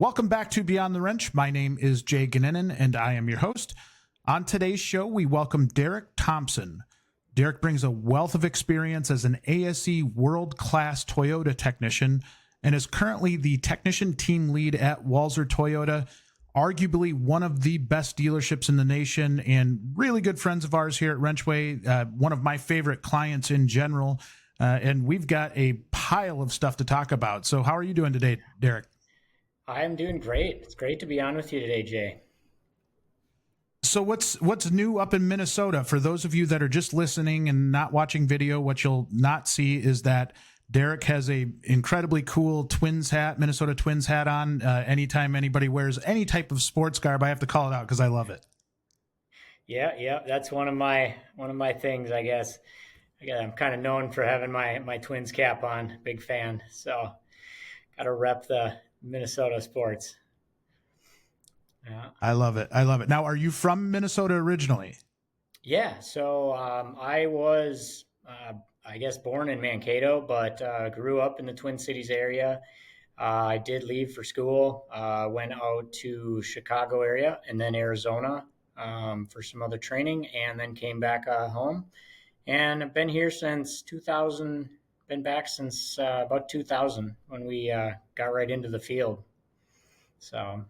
Welcome back to Beyond the Wrench. My name is Jay Goninen, and I am your host. On today's show, we welcome Derek Thompson. Derek brings a wealth of experience as an ASE world-class Toyota technician and is currently the technician team lead at Walser Toyota, arguably one of the best dealerships in the nation and really good friends of ours here at WrenchWay, one of my favorite clients in general. And we've got a pile of stuff to talk about. So how are you doing today, Derek? I'm doing great. It's great to be on with you today, Jay. So what's new up in Minnesota? For those of you that are just listening and not watching video, what you'll not see is that Derek has a incredibly cool Twins hat, Minnesota Twins hat on. Anytime anybody wears any type of sports garb, I have to call it out because I love it. Yeah, that's one of my things, I guess. I'm kind of known for having my Twins cap on. Big fan. So got to rep the Minnesota sports. Yeah. I love it. I love it. Now, are you from Minnesota originally? Yeah. So I was, I guess, born in Mankato, but grew up in the Twin Cities area. I did leave for school, went out to Chicago area and then Arizona for some other training, and then came back home. And I've been here since 2000. Been back since about 2000 when we got right into the field. So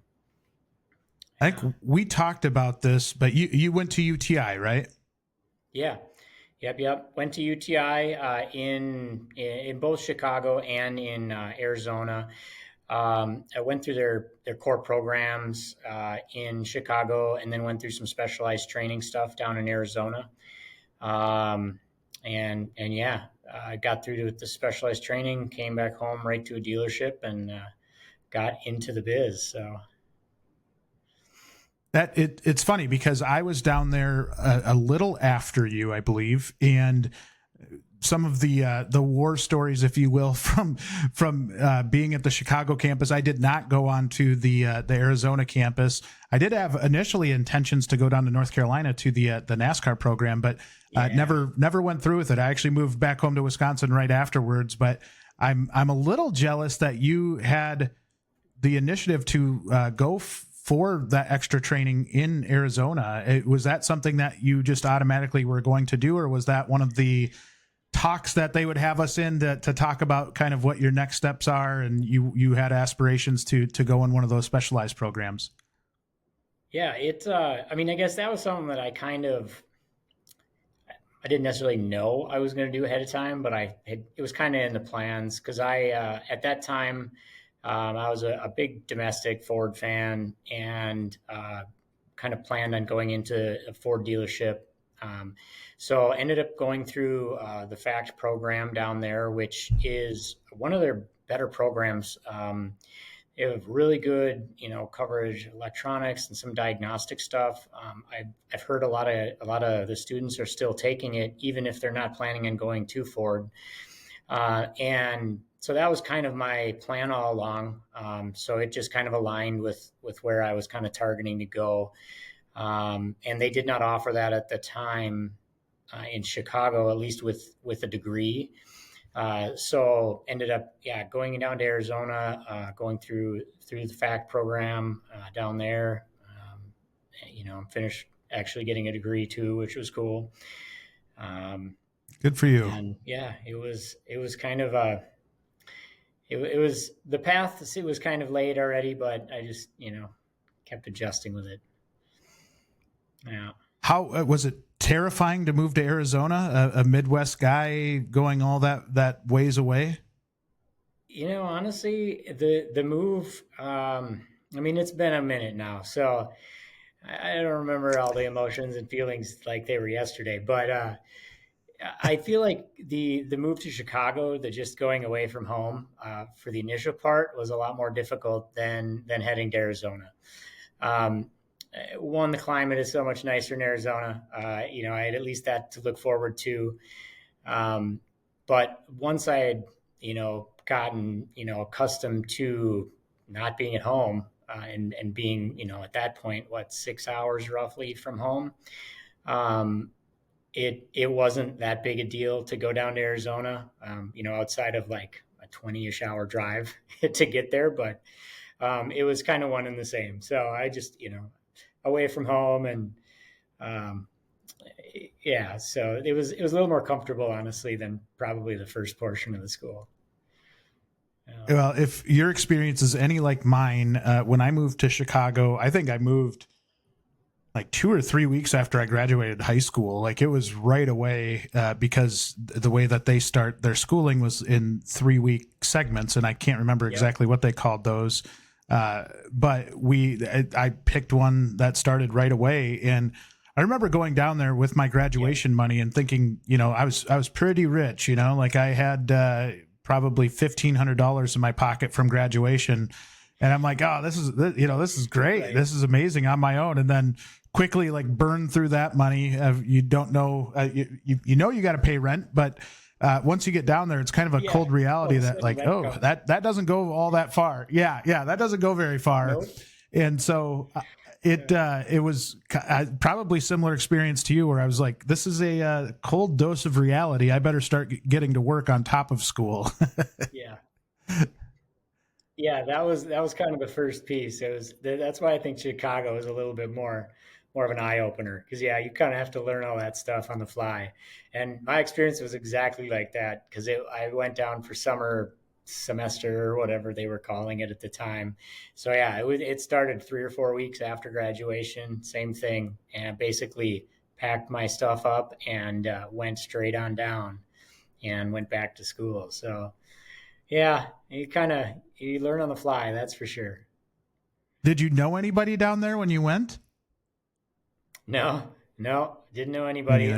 I think we talked about this, but you went to UTI, right? yeah, yep. Went to UTI in both Chicago and in Arizona. I went through their core programs in Chicago, and then went through some specialized training stuff down in Arizona. And yeah, I got through the specialized training, came back home right to a dealership, and got into the biz. So It's funny because I was down there a little after you, I believe, and some of the war stories, if you will, from being at the Chicago campus. I did not go on to the Arizona campus. I did have initially intentions to go down to North Carolina to the NASCAR program, but never went through with it. I actually moved back home to Wisconsin right afterwards. But I'm a little jealous that you had the initiative to go for that extra training in Arizona. Was that something that you just automatically were going to do, or was that one of the talks that they would have us in to talk about kind of what your next steps are, and you had aspirations to go in one of those specialized programs? yeah, I mean, I guess that was something that I didn't necessarily know I was going to do ahead of time, but it was kind of in the plans because at that time, I was a big domestic Ford fan and kind of planned on going into a Ford dealership. So ended up going through the FACT program down there, which is one of their better programs. They have really good, coverage, electronics, and some diagnostic stuff. I've heard a lot of the students are still taking it, even if they're not planning on going to Ford. And so that was kind of my plan all along. So it just kind of aligned with where I was kind of targeting to go. And they did not offer that at the time in Chicago, at least with a degree. So ended up, going down to Arizona, going through the FACT program down there. Finished actually getting a degree too, which was cool. Good for you. And yeah, it was kind of it was the path. It was kind of laid already, but I just kept adjusting with it. Yeah. How was it terrifying to move to Arizona, a Midwest guy going all that ways away? Honestly, the move. I mean, it's been a minute now, so I don't remember all the emotions and feelings like they were yesterday. But I feel like the move to Chicago, the just going away from home for the initial part, was a lot more difficult than heading to Arizona. One, the climate is so much nicer in Arizona. I had at least that to look forward to. But once I had, gotten, accustomed to not being at home and being, at that point, 6 hours roughly from home, it wasn't that big a deal to go down to Arizona, outside of like a 20-ish hour drive to get there. But it was kind of one and the same. So I just, away from home and, um, yeah, so it was a little more comfortable, honestly, than probably the first portion of the school. Well, if your experience is any like mine, when I moved to Chicago, I think I moved like 2 or 3 weeks after I graduated high school. Like it was right away, because the way that they start their schooling was in 3-week segments, and I can't remember exactly what they called those. But I picked one that started right away, and I remember going down there with my graduation money and thinking, I was pretty rich, like I had probably $1,500 in my pocket from graduation, and I'm like, oh, this is great, right. This is amazing on my own, and then quickly like burn through that money. You don't know, you got to pay rent, but once you get down there, it's kind of a cold reality that like, that doesn't go all that far. Yeah, that doesn't go very far. Nope. And so it was probably similar experience to you, where I was like, this is a cold dose of reality. I better start getting to work on top of school. Yeah, that was kind of the first piece. That's why I think Chicago is a little bit more of an eye opener, because you kind of have to learn all that stuff on the fly. And my experience was exactly like that, because I went down for summer semester or whatever they were calling it at the time. So it started 3 or 4 weeks after graduation, same thing, and basically packed my stuff up and went straight on down and went back to school. So you learn on the fly, that's for sure. Did you know anybody down there when you went? No, didn't know anybody.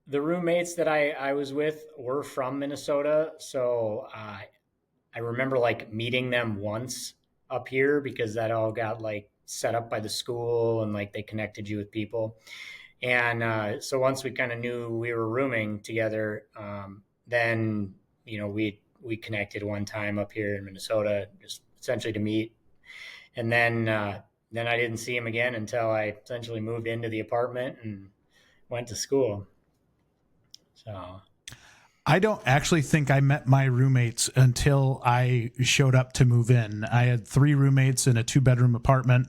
The roommates that I was with were from Minnesota, so I remember like meeting them once up here, because that all got like set up by the school, and like they connected you with people. And so once we kind of knew we were rooming together, then we connected one time up here in Minnesota, just essentially to meet. And then I didn't see him again until I essentially moved into the apartment and went to school. So I don't actually think I met my roommates until I showed up to move in. I had 3 roommates in a 2-bedroom apartment.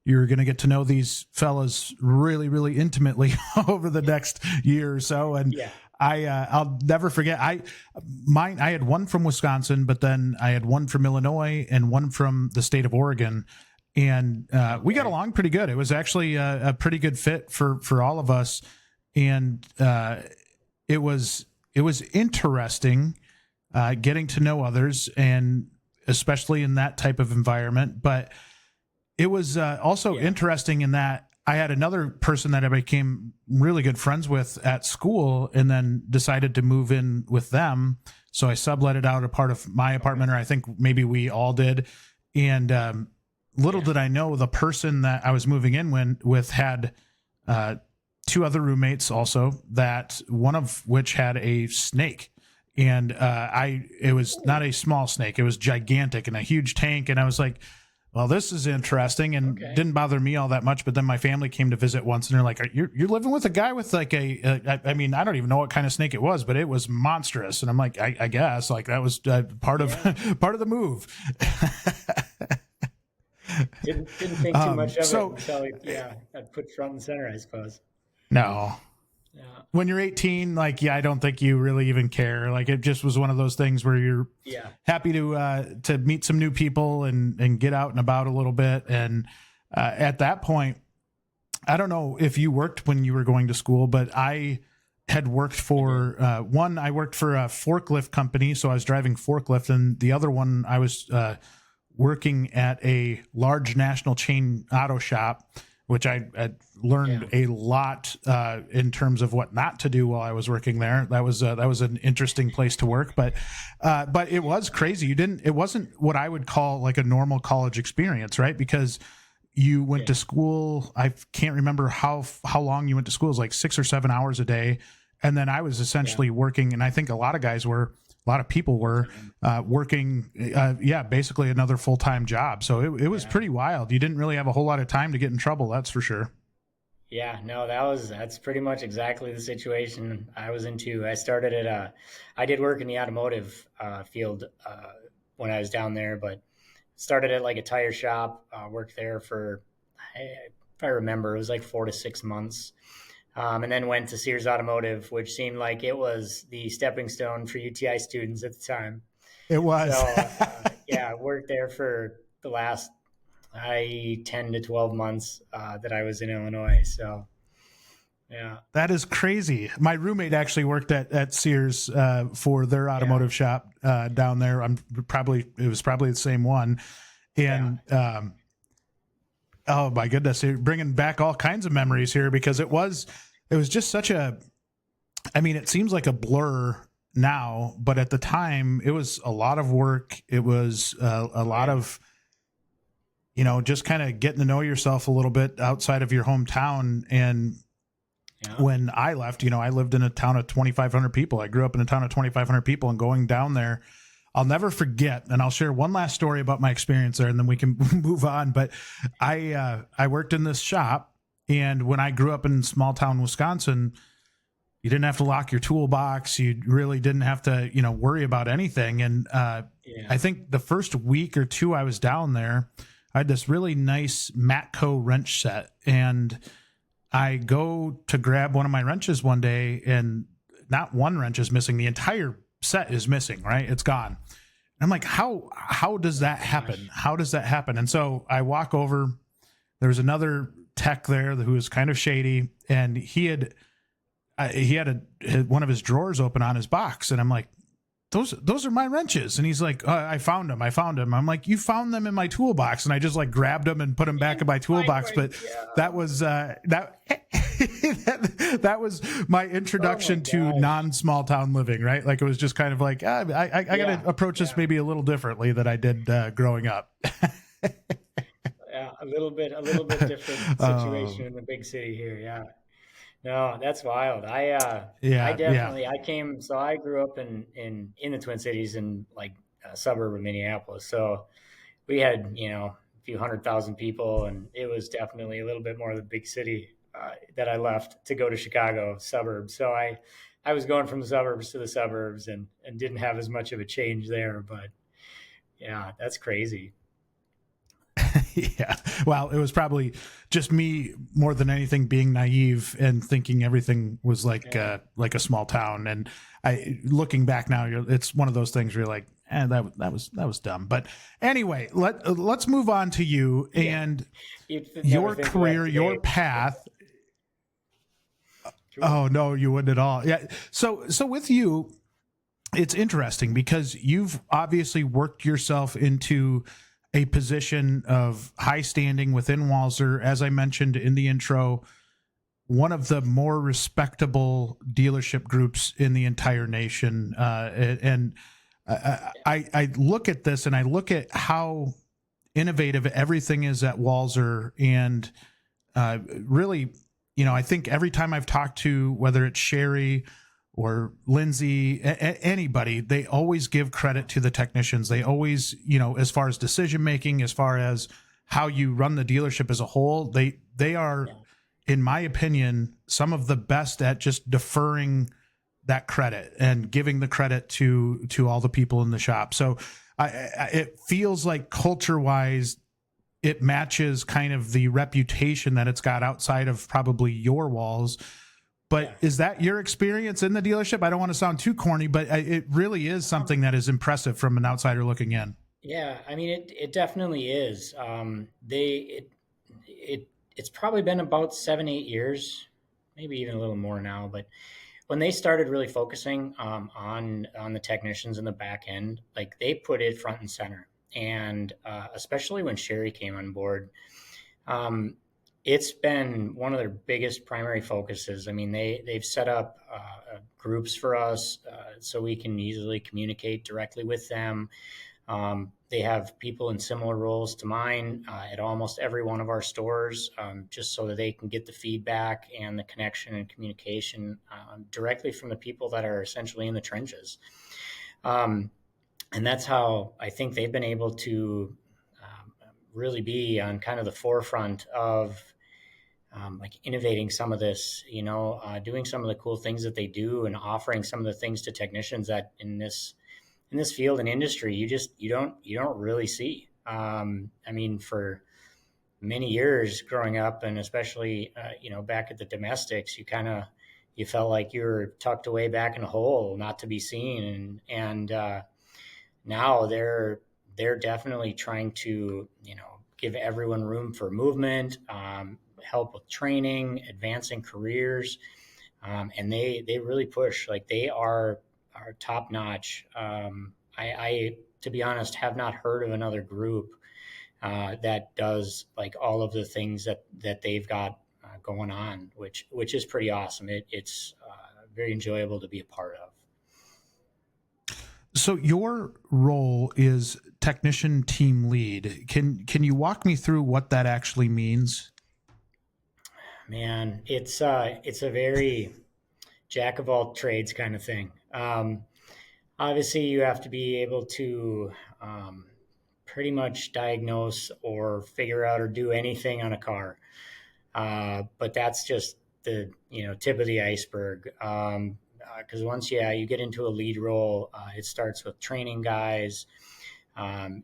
You're going to get to know these fellas really, really intimately over the next year or so. And I'll never forget. I had one from Wisconsin, but then I had one from Illinois and one from the state of Oregon. And we got along pretty good. It was actually a pretty good fit for all of us. And it was interesting getting to know others, and especially in that type of environment. But it was also interesting in that I had another person that I became really good friends with at school, and then decided to move in with them. So I subletted out a part of my apartment, or I think maybe we all did. And little did I know, the person that I was moving in with had 2 other roommates also, that one of which had a snake. And it was not a small snake. It was gigantic and a huge tank. And I was like, well, this is interesting, and didn't bother me all that much. But then my family came to visit once, and they're like, you're living with a guy with like I mean, I don't even know what kind of snake it was, but it was monstrous. And I'm like, I guess like that was part of the move. Didn't think too much of it until I'd put front and center, I suppose. No. Yeah. When you're 18, like, I don't think you really even care. Like, it just was one of those things where you're happy to meet some new people and get out and about a little bit. And at that point, I don't know if you worked when you were going to school, but I had worked for I worked for a forklift company. So I was driving forklift, and the other one I was working at a large national chain auto shop, which I learned a lot in terms of what not to do while I was working there. That was an interesting place to work, but it was crazy. It wasn't what I would call like a normal college experience, right? Because you went to school. I can't remember how long you went to school. It was like 6 or 7 hours a day. And then I was essentially working, and I think a lot of people were working, basically another full-time job. So it was pretty wild. You didn't really have a whole lot of time to get in trouble, that's for sure. Yeah, no, that's pretty much exactly the situation I was into. I did work in the automotive field when I was down there, but started at like a tire shop, worked there for, if I remember, it was like 4 to 6 months. And then went to Sears Automotive, which seemed like it was the stepping stone for UTI students at the time. It So, was. yeah, I worked there for the last 10 to 12 months that I was in Illinois. So, yeah. That is crazy. My roommate actually worked at Sears for their automotive shop down there. It was probably the same one. And oh my goodness, you're bringing back all kinds of memories here, because it was just such a, I mean, it seems like a blur now, but at the time it was a lot of work. It was a lot of, just kind of getting to know yourself a little bit outside of your hometown. And when I left, I lived in a town of 2,500 people. I grew up in a town of 2,500 people, and going down there, I'll never forget. And I'll share one last story about my experience there, and then we can move on. But I worked in this shop, and when I grew up in small town Wisconsin, you didn't have to lock your toolbox. You really didn't have to, worry about anything. And I think the first week or two I was down there, I had this really nice Matco wrench set, and I go to grab one of my wrenches one day, and not one wrench is missing. The entire set is missing, right? It's gone. And I'm like, how does that happen? How does that happen? And so I walk over. There was another tech there who was kind of shady, and he had one of his drawers open on his box. And I'm like, those are my wrenches. And he's like, I found them. I'm like, you found them in my toolbox. And I just like grabbed them and put them back in my toolbox. But that was that was my introduction to non-small town living, right? Like, it was just kind of like, I got to approach this maybe a little differently than I did growing up. Yeah, a little bit different situation in the big city here. Yeah. No, that's wild. I definitely, I grew up in the Twin Cities, in like a suburb of Minneapolis. So we had, a few 100,000 people, and it was definitely a little bit more of the big city that I left to go to Chicago suburbs. So I was going from the suburbs to the suburbs, and didn't have as much of a change there, but yeah, that's crazy. Yeah. Well, it was probably just me more than anything being naive and thinking everything was like a small town. And looking back now, it's one of those things where you're like, that was dumb. But anyway, let's move on to you and your career, your path. Oh no, you wouldn't at all. Yeah. So with you, it's interesting because you've obviously worked yourself into a position of high standing within Walser. As I mentioned in the intro, one of the more respectable dealership groups in the entire nation. And I look at this, and I look at how innovative everything is at Walser. And really, I think every time I've talked to, whether it's Sherry or Lindsay, anybody, they always give credit to the technicians. They always, as far as decision making, as far as how you run the dealership as a whole, they are, in my opinion, some of the best at just deferring that credit and giving the credit to all the people in the shop. So it feels like culture-wise, it matches kind of the reputation that it's got outside of probably your walls. But is that your experience in the dealership? I don't want to sound too corny, but it really is something that is impressive from an outsider looking in. Yeah, I mean, it definitely is. It's probably been about 7-8 years, maybe even a little more now. But when they started really focusing on the technicians in the back end, like, they put it front and center. And especially when Sherry came on board, it's been one of their biggest primary focuses. I mean, they've set up groups for us so we can easily communicate directly with them. They have people in similar roles to mine at almost every one of our stores, just so that they can get the feedback and the connection and communication directly from the people that are essentially in the trenches. And that's how I think they've been able to really be on kind of the forefront of like innovating some of this, doing some of the cool things that they do, and offering some of the things to technicians that in this field and industry you don't really see. I mean, for many years growing up, and especially back at the domestics, you felt like you were tucked away back in a hole, not to be seen, and now they're definitely trying to give everyone room for movement, help with training, advancing careers, and they really push. Like, they are top notch. I, to be honest, have not heard of another group that does like all of the things that they've got going on, which is pretty awesome. It's very enjoyable to be a part of. So your role is technician team lead. Can you walk me through what that actually means? Man, it's a very jack of all trades kind of thing. Obviously, you have to be able to pretty much diagnose or figure out or do anything on a car. But that's just the tip of the iceberg. Because once you get into a lead role, it starts with training guys,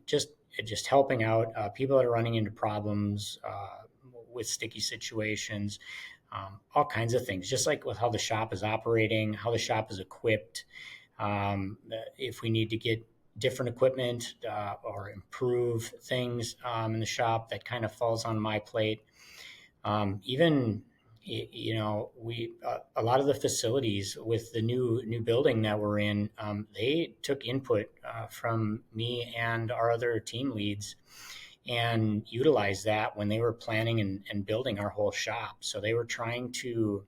just helping out people that are running into problems with sticky situations, all kinds of things. Just like with how the shop is operating, how the shop is equipped. If we need to get different equipment or improve things in the shop, that kind of falls on my plate. Even we a lot of the facilities with the new building that we're in, they took input from me and our other team leads and utilized that when they were planning and building our whole shop. So they were trying to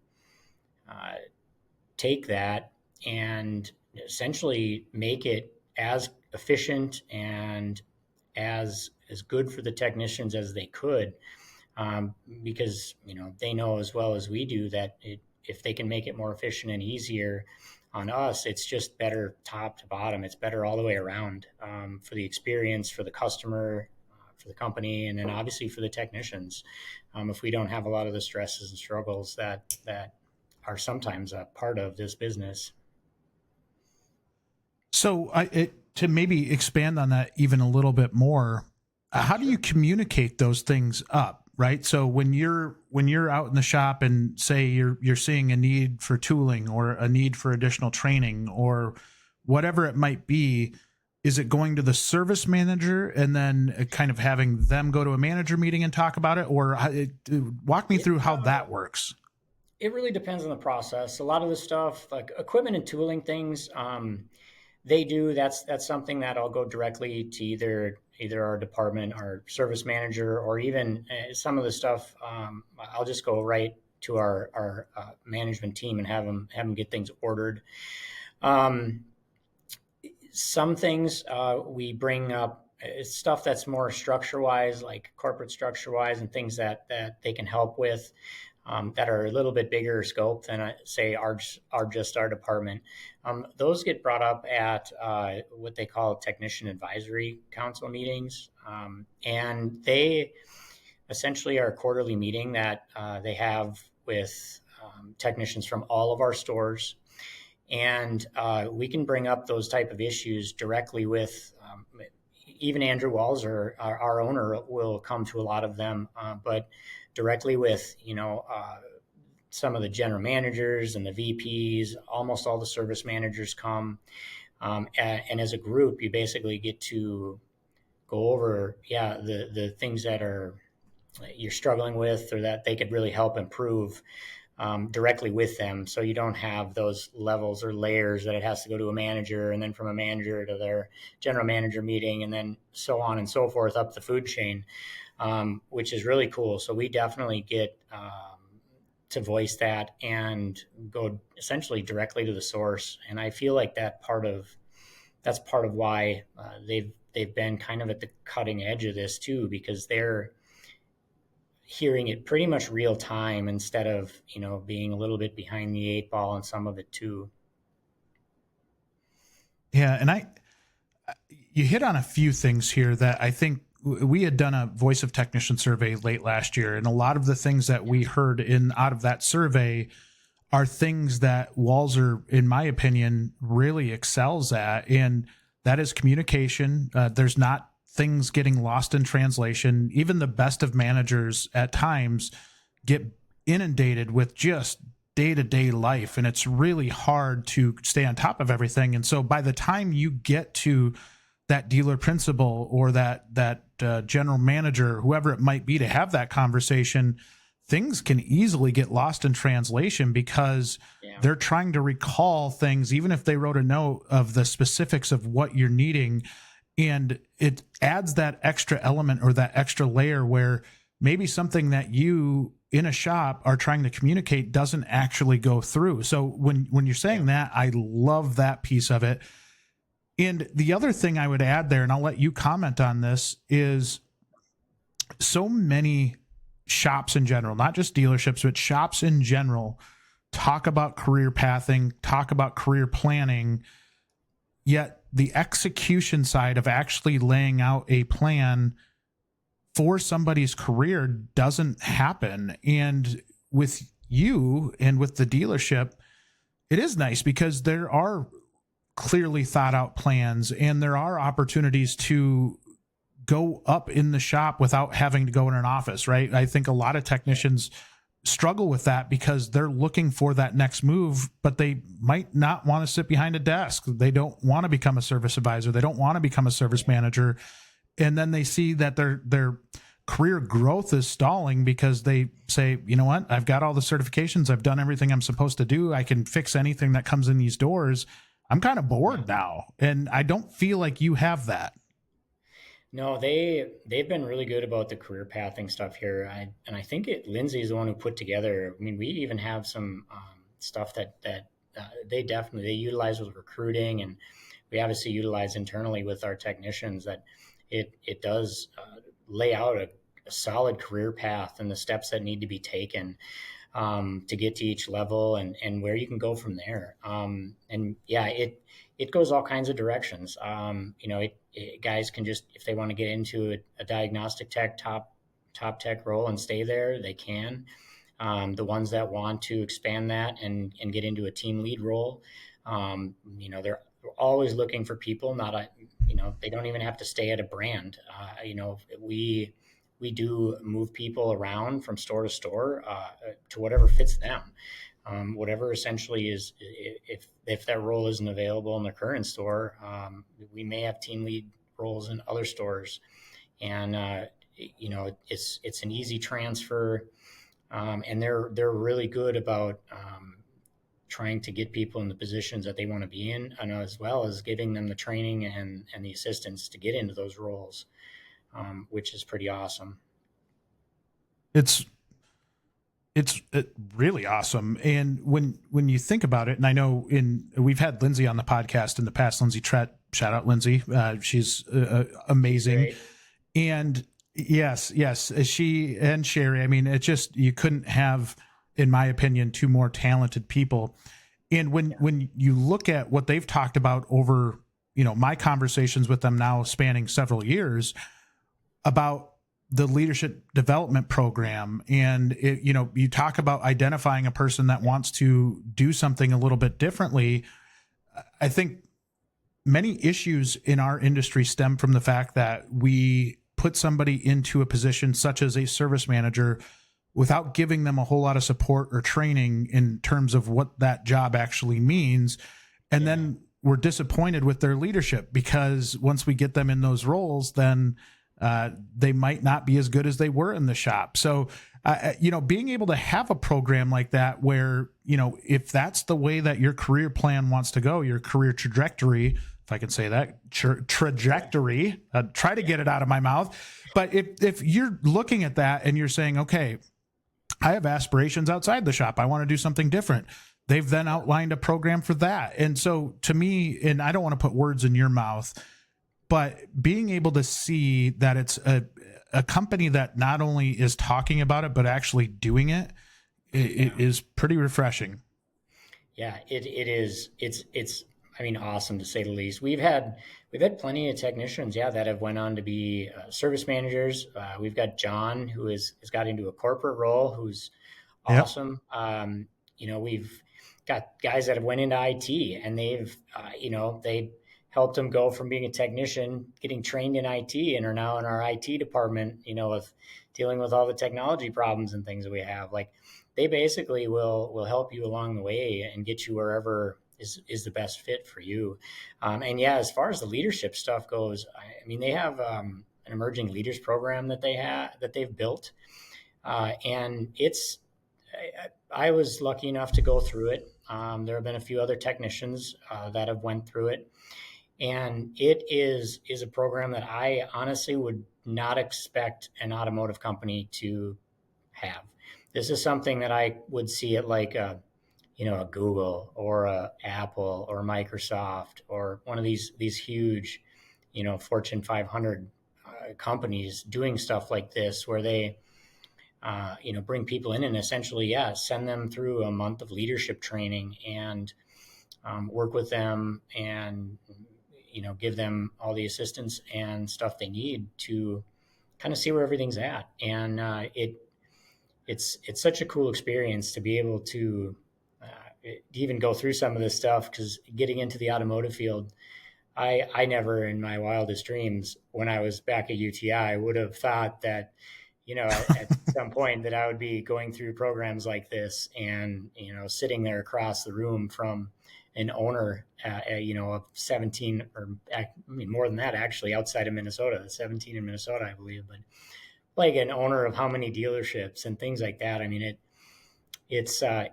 take that and essentially make it as efficient and as good for the technicians as they could, because they know as well as we do that if they can make it more efficient and easier on us, it's just better top to bottom. It's better all the way around, for the experience, for the customer, for the company, and then obviously for the technicians. If we don't have a lot of the stresses and struggles that are sometimes a part of this business. So to maybe expand on that even a little bit more, how do you communicate those things up? Right. So when you're out in the shop and say you're seeing a need for tooling or a need for additional training or whatever it might be, is it going to the service manager and then kind of having them go to a manager meeting and talk about it? Or walk me through how that works. It really depends on the process. A lot of the stuff like equipment and tooling things, they do. That's something that I'll go directly to either our department, our service manager, or even some of the stuff. I'll just go right to our management team and have them get things ordered. Some things we bring up, stuff that's more structure wise, like corporate structure wise, and things that they can help with. That are a little bit bigger scope than say our department. Those get brought up at what they call technician advisory council meetings, and they essentially are a quarterly meeting that they have with technicians from all of our stores, and we can bring up those type of issues directly with. Even Andrew Walser, our owner, will come to a lot of them, but directly with some of the general managers and the VPs. Almost all the service managers come, and as a group, you basically get to go over the things that you're struggling with or that they could really help improve. Directly with them, so you don't have those levels or layers that it has to go to a manager and then from a manager to their general manager meeting and then so on and so forth up the food chain, which is really cool. So we definitely get to voice that and go essentially directly to the source. And I feel like that's part of why they've been kind of at the cutting edge of this too, because they're hearing it pretty much real time instead of being a little bit behind the eight ball on some of it too. Yeah, and you hit on a few things here that I think we had done a voice of technician survey late last year, and a lot of the things that we heard out of that survey are things that Walser, in my opinion, really excels at, and that is communication. There's not things getting lost in translation. Even the best of managers at times get inundated with just day-to-day life, and it's really hard to stay on top of everything. And so by the time you get to that dealer principal or that general manager, whoever it might be, to have that conversation, things can easily get lost in translation because they're trying to recall things, even if they wrote a note of the specifics of what you're needing. And it adds that extra element or that extra layer where maybe something that you in a shop are trying to communicate doesn't actually go through. So when you're saying that, I love that piece of it. And the other thing I would add there, and I'll let you comment on this, is so many shops in general, not just dealerships, but shops in general, talk about career pathing, talk about career planning, yet the execution side of actually laying out a plan for somebody's career doesn't happen. And with you and with the dealership, it is nice because there are clearly thought out plans and there are opportunities to go up in the shop without having to go in an office, right? I think a lot of technicians struggle with that because they're looking for that next move, but they might not want to sit behind a desk. They don't want to become a service advisor. They don't want to become a service manager. And then they see that their career growth is stalling because they say, you know what, I've got all the certifications. I've done everything I'm supposed to do. I can fix anything that comes in these doors. I'm kind of bored now. And I don't feel like you have that. No, they've been really good about the career pathing stuff here. I think Lindsay is the one who put together. I mean, we even have some stuff that they utilize with recruiting, and we obviously utilize internally with our technicians. That it does lay out a solid career path and the steps that need to be taken to get to each level and where you can go from there. And yeah, it goes all kinds of directions. Guys can just, if they want to get into a diagnostic tech, top tech role and stay there, they can. The ones that want to expand that and get into a team lead role, they're always looking for people. They don't even have to stay at a brand. We do move people around from store to store to whatever fits them. Whatever essentially is, if that role isn't available in the current store, we may have team lead roles in other stores, and it's an easy transfer, and they're really good about trying to get people in the positions that they want to be in, and as well as giving them the training and the assistance to get into those roles, which is pretty awesome. It's really awesome. And when you think about it, and I know we've had Lindsay on the podcast in the past, Lindsay Trett, shout out Lindsay. She's amazing. Great. And yes, she and Sherry, I mean, you couldn't have, in my opinion, two more talented people. And when you look at what they've talked about over, my conversations with them now spanning several years about the leadership development program, and you talk about identifying a person that wants to do something a little bit differently. I think many issues in our industry stem from the fact that we put somebody into a position such as a service manager without giving them a whole lot of support or training in terms of what that job actually means. And then we're disappointed with their leadership because once we get them in those roles, then they might not be as good as they were in the shop. So, being able to have a program like that where, if that's the way that your career plan wants to go, your career trajectory, if I can say that, trajectory, try to get it out of my mouth. But if you're looking at that and you're saying, okay, I have aspirations outside the shop, I want to do something different. They've then outlined a program for that. And so to me, and I don't want to put words in your mouth, but being able to see that it's a company that not only is talking about it, but actually doing it, it is pretty refreshing. Yeah, it is. It's awesome to say the least. We've had plenty of technicians, that have went on to be service managers. We've got John, who has got into a corporate role, who's awesome. We've got guys that have went into IT, and they've they helped them go from being a technician, getting trained in IT, and are now in our IT department, with dealing with all the technology problems and things that we have. Like, they basically will help you along the way and get you wherever is the best fit for you. And yeah, as far as the leadership stuff goes, I mean, they have an emerging leaders program that they've built, and I was lucky enough to go through it. There have been a few other technicians that have went through it, and it is a program that I honestly would not expect an automotive company to have. This is something that I would see at like a Google or a Apple or Microsoft or one of these huge, Fortune 500 companies doing stuff like this, where they bring people in and essentially, send them through a month of leadership training and work with them and, give them all the assistance and stuff they need to kind of see where everything's at. And it's such a cool experience to be able to even go through some of this stuff, because getting into the automotive field, I never in my wildest dreams when I was back at UTI would have thought that, at some point that I would be going through programs like this and, sitting there across the room from an owner, of 17 or more than that, actually, outside of Minnesota, 17 in Minnesota, I believe, but like an owner of how many dealerships and things like that. I mean, it's a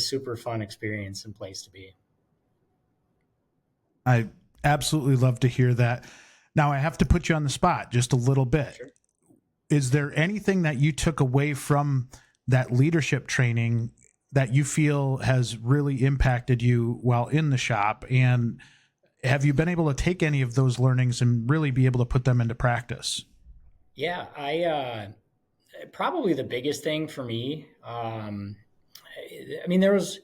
super fun experience and place to be. I absolutely love to hear that. Now I have to put you on the spot just a little bit. Sure. Is there anything that you took away from that leadership training that you feel has really impacted you while in the shop? And have you been able to take any of those learnings and really be able to put them into practice? Yeah, probably the biggest thing for me, there was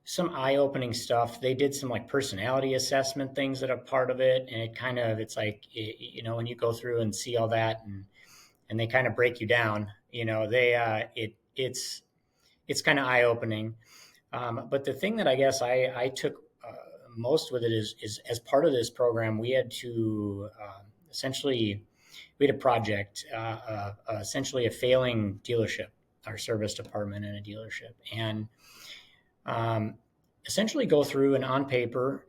some eye-opening stuff. They did some like personality assessment things that are part of it. And it's like, when you go through and see all that and they kind of break you down, it's kind of eye-opening. But the thing that I guess I took most with it is as part of this program, we had to we had a project, essentially a failing dealership, our service department in a dealership, and essentially go through and on paper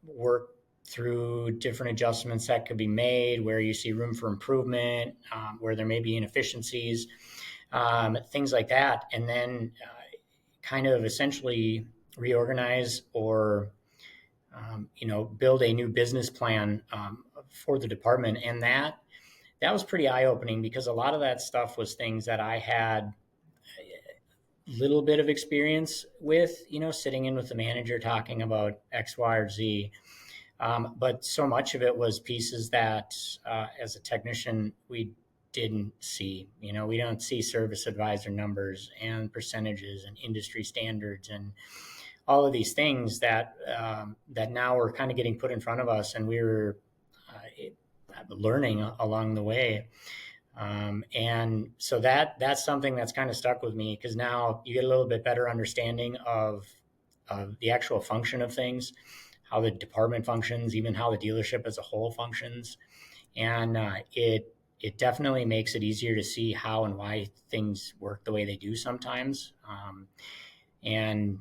work through different adjustments that could be made, where you see room for improvement, where there may be inefficiencies, things like that, and then kind of essentially reorganize or build a new business plan for the department. And that was pretty eye-opening, because a lot of that stuff was things that I had a little bit of experience with, sitting in with the manager talking about X, Y, or Z. But so much of it was pieces that as a technician, we didn't see. We don't see service advisor numbers and percentages and industry standards and all of these things that now are kind of getting put in front of us, and we were learning along the way. And so that's something that's kind of stuck with me, because now you get a little bit better understanding of the actual function of things, how the department functions, even how the dealership as a whole functions. And it definitely makes it easier to see how and why things work the way they do sometimes. And,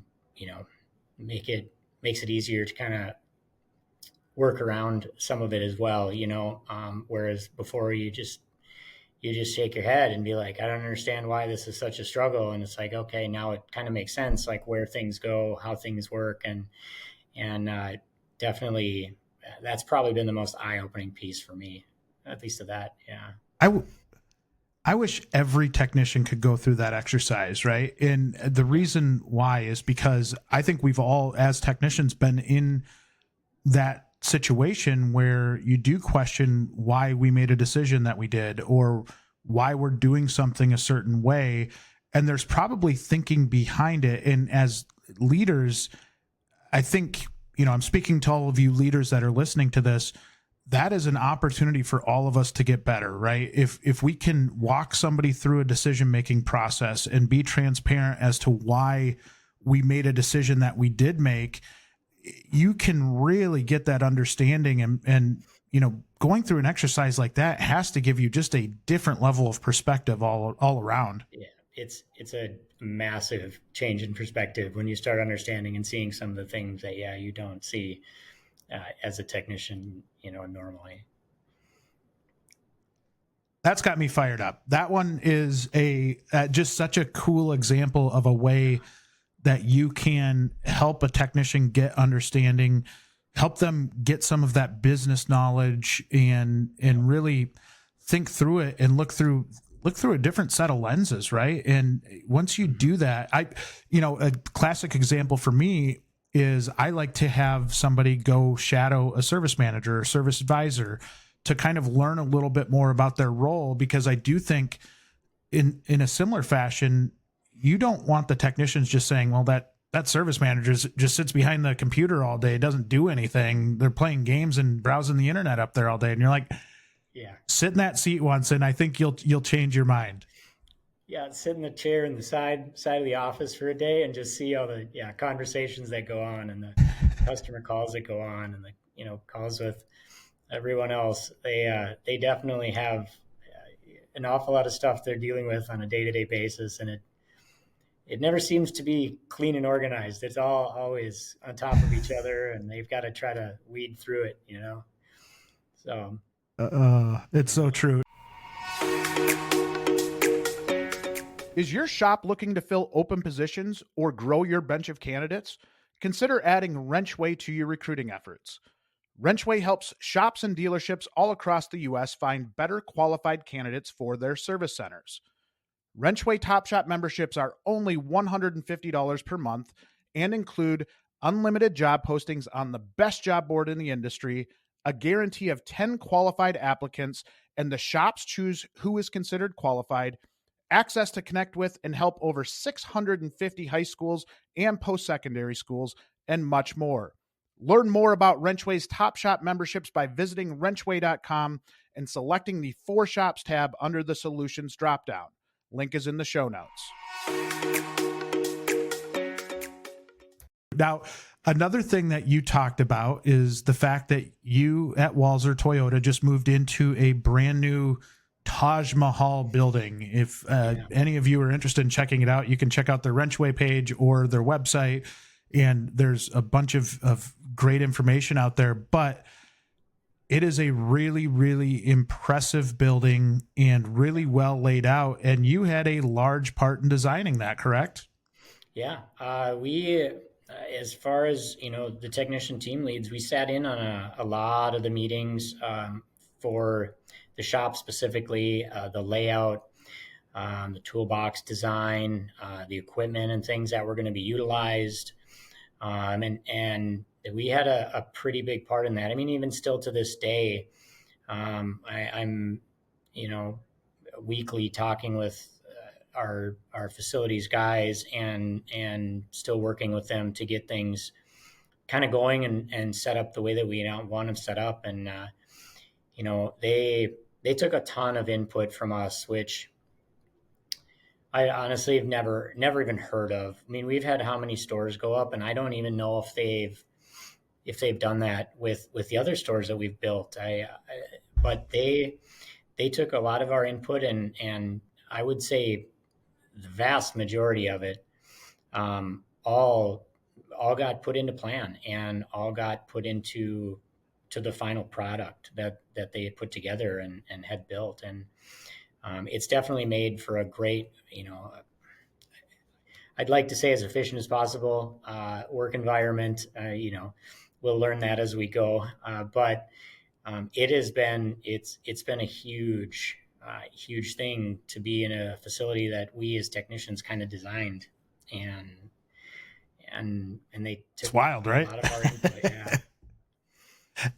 makes it easier to kind of work around some of it as well, whereas before you just shake your head and be like, I don't understand why this is such a struggle. And it's like, okay, now it kind of makes sense, like where things go, how things work. And definitely that's probably been the most eye-opening piece for me, at least of that. Yeah. I wish every technician could go through that exercise, right? And the reason why is because I think we've all, as technicians, been in that situation where you do question why we made a decision that we did, or why we're doing something a certain way. And there's probably thinking behind it. And as leaders, I think, I'm speaking to all of you leaders that are listening to this, that is an opportunity for all of us to get better, right? If we can walk somebody through a decision-making process and be transparent as to why we made a decision that we did make, you can really get that understanding, and going through an exercise like that has to give you just a different level of perspective all around. Yeah, it's a massive change in perspective when you start understanding and seeing some of the things that you don't see as a technician, normally. That's got me fired up. That one is just such a cool example of a way that you can help a technician get understanding, help them get some of that business knowledge, and really think through it and look through a different set of lenses, right? And once you do that, a classic example for me is I like to have somebody go shadow a service manager or service advisor to kind of learn a little bit more about their role, because I do think in a similar fashion, you don't want the technicians just saying, well, that service manager just sits behind the computer all day, doesn't do anything. They're playing games and browsing the internet up there all day. And you're like, sit in that seat once, and I think you'll change your mind. Yeah, sit in the chair in the side of the office for a day and just see all the conversations that go on, and the customer calls that go on, and the calls with everyone else. They definitely have an awful lot of stuff they're dealing with on a day-to-day basis, and it never seems to be clean and organized. It's all always on top of each other, and they've got to try to weed through it, So it's so true. Is your shop looking to fill open positions or grow your bench of candidates? Consider adding WrenchWay to your recruiting efforts. WrenchWay helps shops and dealerships all across the U.S. find better qualified candidates for their service centers. WrenchWay Top Shop memberships are only $150 per month and include unlimited job postings on the best job board in the industry, a guarantee of 10 qualified applicants, and the shops choose who is considered qualified, access to connect with and help over 650 high schools and post-secondary schools, and much more. Learn more about WrenchWay's Top Shop memberships by visiting wrenchway.com and selecting the For Shops tab under the Solutions dropdown. Link is in the show notes. Now, another thing that you talked about is the fact that you at Walser Toyota just moved into a brand new Taj Mahal building. If any of you are interested in checking it out, you can check out their WrenchWay page or their website, and there's a bunch of great information out there. But it is a really, really impressive building and really well laid out. And you had a large part in designing that, correct? Yeah. We, as far as, the technician team leads, we sat in on a lot of the meetings for the shop specifically, the layout, the toolbox design, the equipment and things that were going to be utilized. And we had a pretty big part in that. I mean, even still to this day, I'm, weekly talking with our facilities guys and still working with them to get things kind of going and set up the way that we want them set up. And, they took a ton of input from us, which I honestly have never even heard of. I mean, we've had how many stores go up, and I don't even know if they've done that with the other stores that we've built. But they took a lot of our input, and I would say the vast majority of it all got put into plan and all got put into the final product that they had put together and had built. And it's definitely made for a great, I'd like to say as efficient as possible work environment. We'll learn that as we go. But it's been a huge thing to be in a facility that we as technicians kind of designed, and they took it's wild, right? A lot of our input, yeah.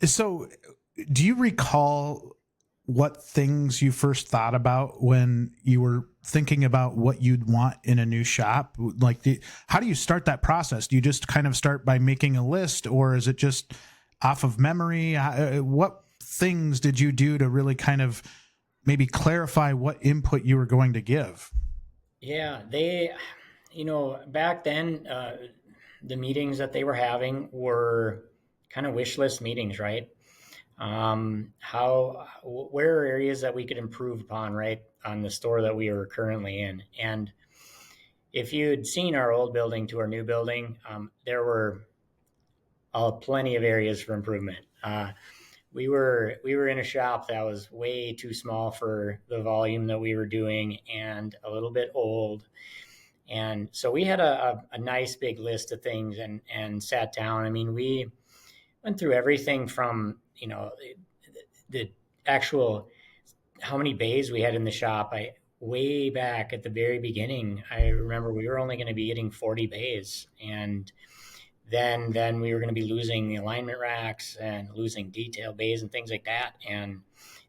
So, do you recall what things you first thought about when you were thinking about what you'd want in a new shop? Like, how do you start that process? Do you just kind of start by making a list, or is it just off of memory? What things did you do to really kind of maybe clarify what input you were going to give? Yeah, they, back then, the meetings that they were having were kind of wish list meetings, right? Where are areas that we could improve upon, right, on the store that we were currently in? And if you'd seen our old building to our new building, there were plenty of areas for improvement. We were in a shop that was way too small for the volume that we were doing and a little bit old. And so we had a nice big list of things and sat down. I mean, we went through everything from, the actual how many bays we had in the shop. Way back at the very beginning, I remember we were only going to be getting 40 bays, and then we were going to be losing the alignment racks and losing detail bays and things like that, and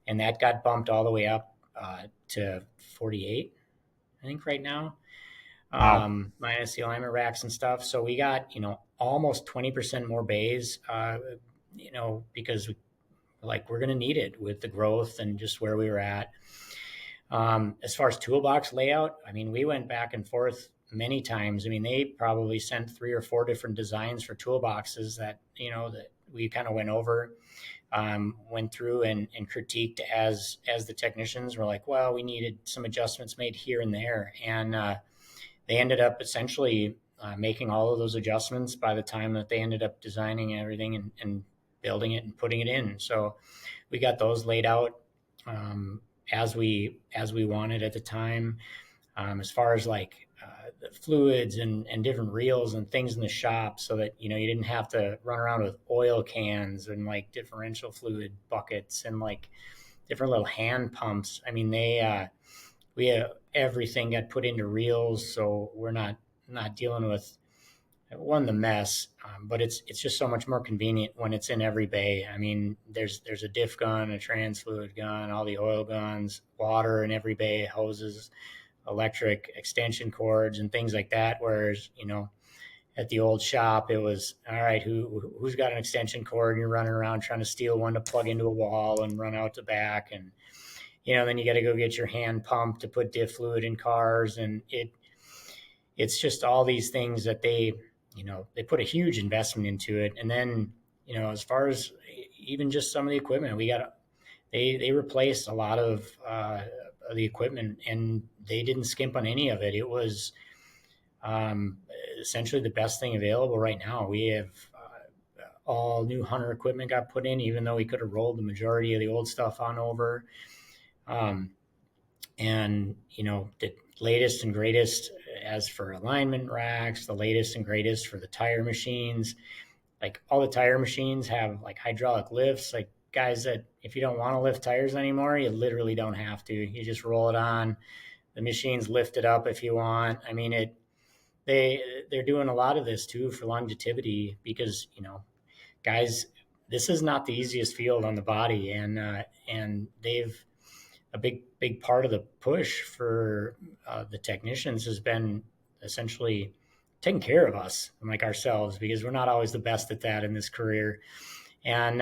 that got bumped all the way up to 48, I think, right now. Wow. Minus the alignment racks and stuff. So we got, almost 20% more bays, because we're going to need it with the growth and just where we were at. As far as toolbox layout, I mean, we went back and forth many times. I mean, they probably sent 3 or 4 different designs for toolboxes that we kind of went over, went through and critiqued as the technicians were like, well, we needed some adjustments made here and there. And they ended up essentially making all of those adjustments by the time that they ended up designing everything and building it and putting it in. So we got those laid out as we wanted at the time. As far as the fluids and different reels and things in the shop, so that you didn't have to run around with oil cans and differential fluid buckets and different little hand pumps. I mean, we had everything got put into reels, so we're not dealing with the mess, but it's just so much more convenient when it's in every bay. I mean, there's a diff gun, a trans fluid gun, all the oil guns, water in every bay, hoses, electric extension cords, and things like that. Whereas at the old shop, it was all right. Who's got an extension cord? And you're running around trying to steal one to plug into a wall and run out the back, and then you got to go get your hand pump to put diff fluid in cars, and it's just all these things that they put a huge investment into it. And then, as far as even just some of the equipment, they replaced a lot of the equipment, and they didn't skimp on any of it. It was essentially the best thing available right now. We have all new Hunter equipment got put in, even though we could have rolled the majority of the old stuff on over. And the latest and greatest as for alignment racks, the latest and greatest for the tire machines. All the tire machines have hydraulic lifts, guys, that if you don't want to lift tires anymore, you literally don't have to. You just roll it on. The machines lift it up if you want. I mean, they're doing a lot of this too for longevity, because guys, this is not the easiest field on the body, and they've a big part of the push for the technicians has been essentially taking care of us, ourselves, because we're not always the best at that in this career. And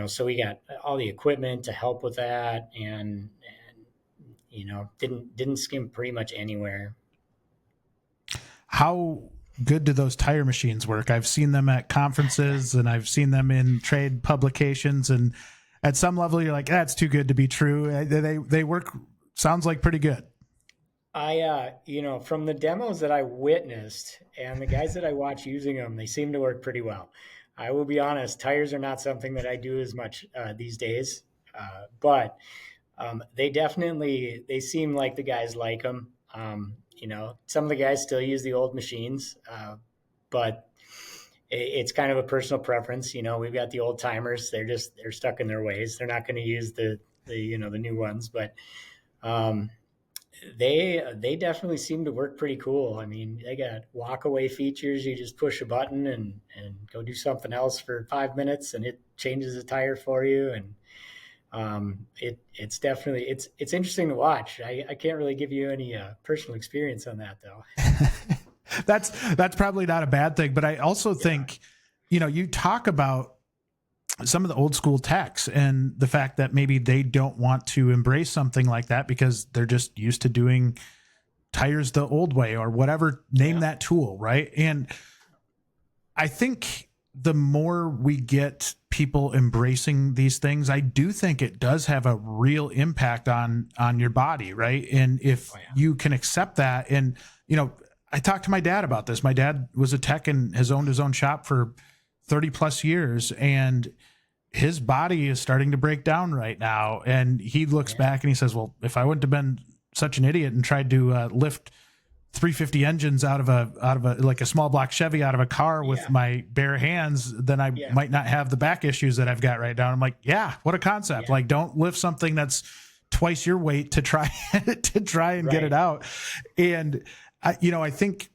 so we got all the equipment to help with that, and didn't skimp pretty much anywhere. How good do those tire machines work? I've seen them at conferences and I've seen them in trade publications, and at some level you're like, that's too good to be true. They work, sounds like pretty good. From the demos that I witnessed and the guys that I watch using them, they seem to work pretty well. I will be honest, tires are not something that I do as much these days, but they seem like the guys like them. Some of the guys still use the old machines, but it's kind of a personal preference. We've got the old timers. They're stuck in their ways. They're not going to use the new ones, but they definitely seem to work pretty cool. I mean, they got walk away features. You just push a button and go do something else for 5 minutes, and it changes the tire for you. And it's definitely, it's interesting to watch. I can't really give you any personal experience on that though. That's probably not a bad thing, but I also think, you talk about some of the old school techs and the fact that maybe they don't want to embrace something like that because they're just used to doing tires the old way or whatever, name that tool. Right. And I think the more we get people embracing these things, I do think it does have a real impact on your body, right? And if you can accept that, and I talked to my dad about this. My dad was a tech and has owned his own shop for 30 plus years, and his body is starting to break down right now. And he looks back and he says, well, if I wouldn't have been such an idiot and tried to lift 350 engines out of a like a small block Chevy out of a car with my bare hands, then I might not have the back issues that I've got right now. I'm like, what a concept. Like, don't lift something that's twice your weight to try and get it out. And I think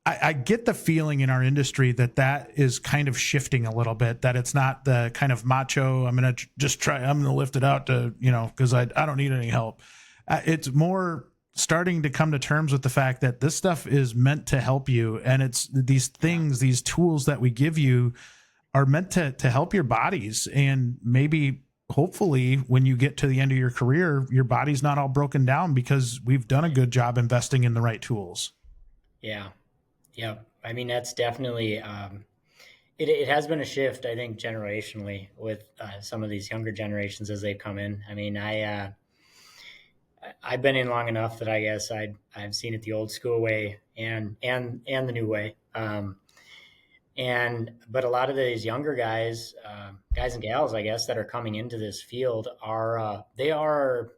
I get the feeling in our industry that is kind of shifting a little bit, that it's not the kind of macho, I'm going to lift it out to, cause I don't need any help. It's more starting to come to terms with the fact that this stuff is meant to help you. And it's these things, these tools that we give you are meant to help your bodies. And maybe, hopefully, when you get to the end of your career, your body's not all broken down because we've done a good job investing in the right tools. Yeah. I mean, that's definitely, it has been a shift, I think, generationally with some of these younger generations as they've come in. I mean, I've been in long enough that I guess I've seen it the old school way and the new way. But a lot of these younger guys and gals, I guess, that are coming into this field they are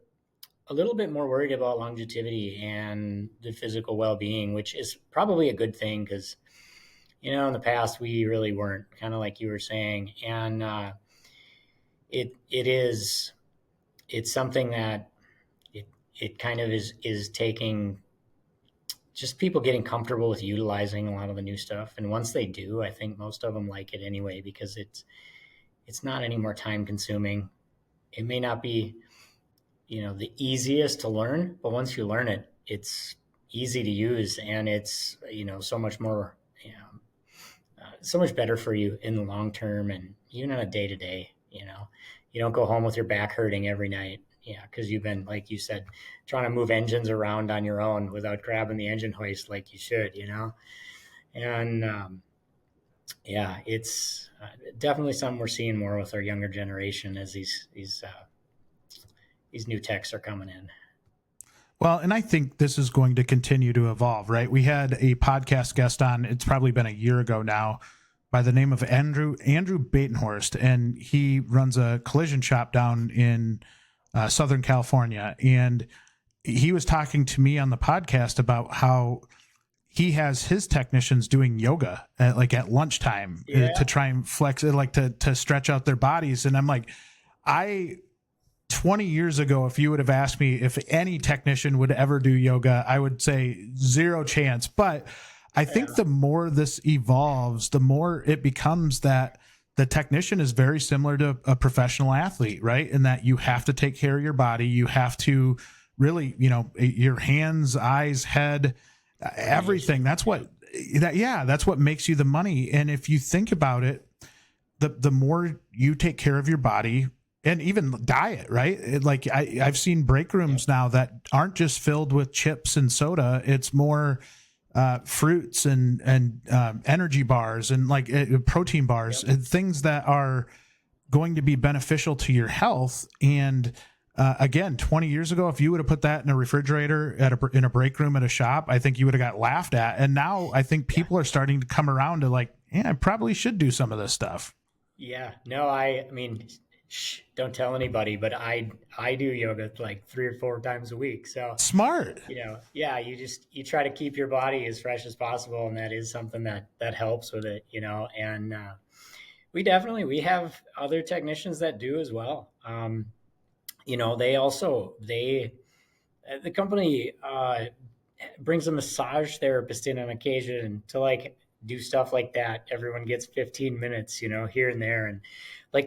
a little bit more worried about longevity and the physical well-being, which is probably a good thing because, in the past we really weren't, kind of like you were saying. And it's something that it kind of is taking just people getting comfortable with utilizing a lot of the new stuff. And once they do, I think most of them like it anyway, because it's not any more time consuming. It may not be, the easiest to learn, but once you learn it, it's easy to use, and it's, so much more, so much better for you in the long term. And even on a day to day, you don't go home with your back hurting every night. Yeah, because you've been, like you said, trying to move engines around on your own without grabbing the engine hoist like you should, And it's definitely something we're seeing more with our younger generation as these new techs are coming in. Well, and I think this is going to continue to evolve, right? We had a podcast guest on, it's probably been a year ago now, by the name of Andrew Batenhorst, and he runs a collision shop down in Southern California. And he was talking to me on the podcast about how he has his technicians doing yoga at lunchtime to try and flex it, to stretch out their bodies. And I'm like, 20 years ago, if you would have asked me if any technician would ever do yoga, I would say zero chance. But I think the more this evolves, the more it becomes that the technician is very similar to a professional athlete, right? In that you have to take care of your body. You have to really, your hands, eyes, head, everything. That's what makes you the money. And if you think about it, the more you take care of your body and even diet, right? I've seen break rooms now that aren't just filled with chips and soda. It's more fruits and energy bars and protein bars and things that are going to be beneficial to your health. And again, 20 years ago, if you would have put that in a refrigerator in a break room at a shop, I think you would have got laughed at. And now I think people are starting to come around to I probably should do some of this stuff. Yeah, no, I mean, don't tell anybody, but I do yoga 3 or 4 times a week. So smart. You try to keep your body as fresh as possible, and that is something that helps with it, and we have other technicians that do as well. The company brings a massage therapist in on occasion to do stuff like that. Everyone gets 15 minutes, here and there. And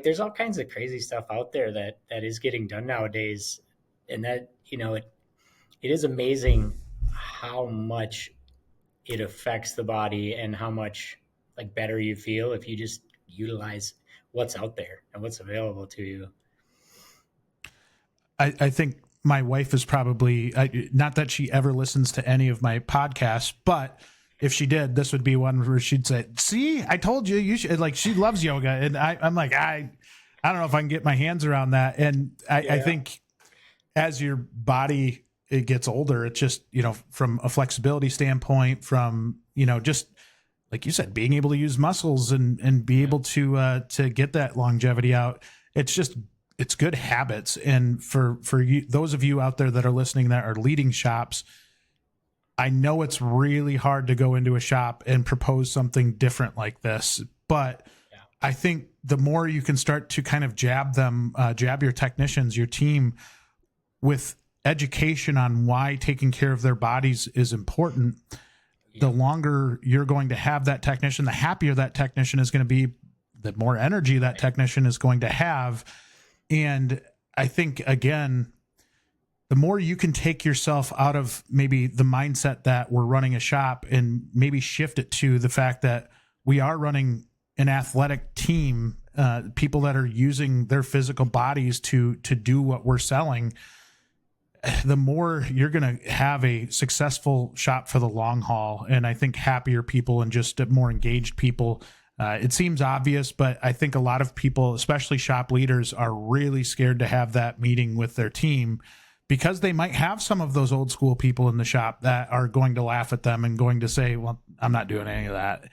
there's all kinds of crazy stuff out there that is getting done nowadays. And that, it is amazing how much it affects the body and how much better you feel if you just utilize what's out there and what's available to you. I think my wife is probably, not that she ever listens to any of my podcasts, but if she did, this would be one where she'd say, see, I told you, you should. Like, she loves yoga. And I'm like, I don't know if I can get my hands around that. And I think as your body, it gets older, it's just, from a flexibility standpoint, from, just like you said, being able to use muscles and be able to get that longevity out. It's good habits. And for you, those of you out there that are listening that are leading shops, I know it's really hard to go into a shop and propose something different like this, but I think the more you can start to kind of jab your technicians, your team, with education on why taking care of their bodies is important, the longer you're going to have that technician, the happier that technician is going to be, the more energy that technician is going to have. And I think, again, the more you can take yourself out of maybe the mindset that we're running a shop and maybe shift it to the fact that we are running an athletic team, people that are using their physical bodies to do what we're selling, the more you're going to have a successful shop for the long haul. And I think happier people and just more engaged people. It seems obvious, but I think a lot of people, especially shop leaders, are really scared to have that meeting with their team, because they might have some of those old school people in the shop that are going to laugh at them and going to say, well, I'm not doing any of that.